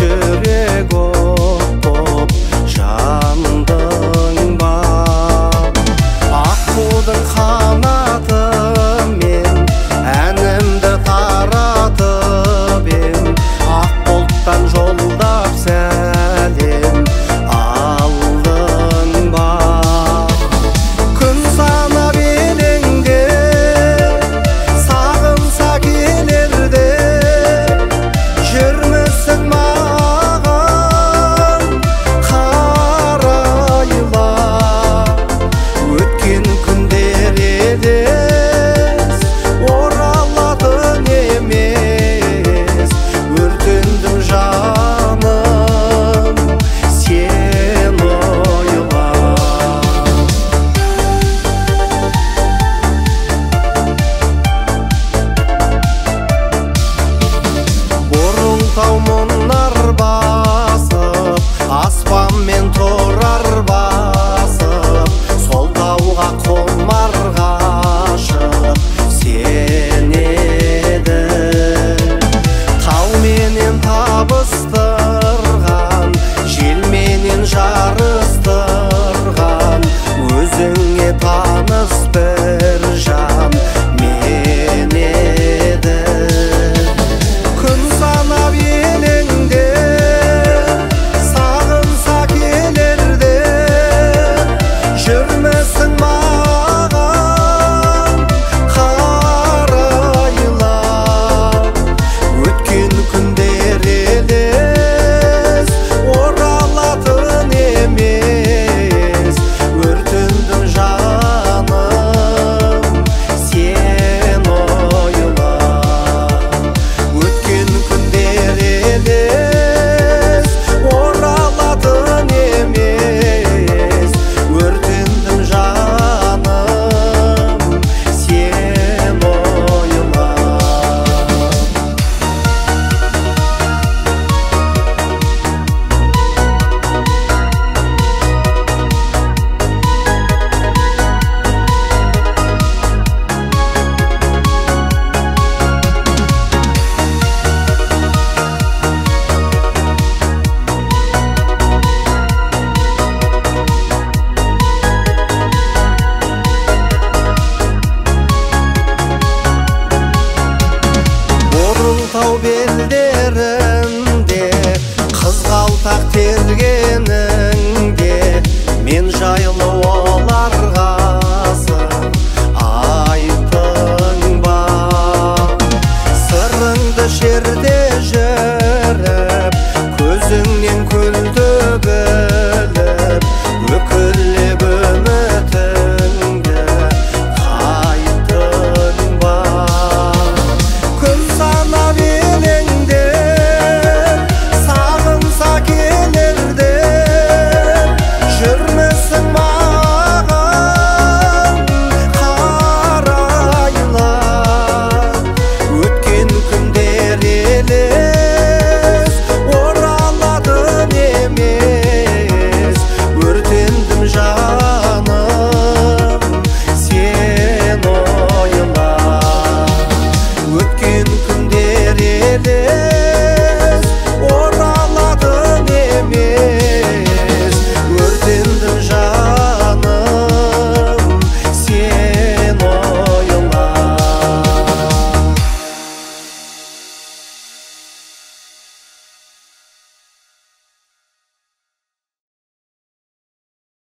жүрек от боп жандың ба. Аққудың қанатымен әнімді таратып ем, ақ бұлттан жолдап сәлем алдың ба. Күн санап елеңде сағынса келерде, жүрмісің маған қарайла. Өткен күндер елес оралатын емес, өртендім жаным сен ойла. Бұрылтау мұнар басып, аспанмен тұрар басып, сол тауға құмар ғашық сен едің. Тауменен табыстырған, желменен жарыстырған, өзіңе таныс бір жан мен едім. Күн санап елеңде сағынса келерде, жүрмісің маған қарайла. Өткен күндер елес оралатын емес, өртендім жаным сен ойла. Өткен күндер елес оралатын емес, өртендім жаным сен ойла. Орылтау белдерінде қызғалдақ тергеніңде, мен жайылып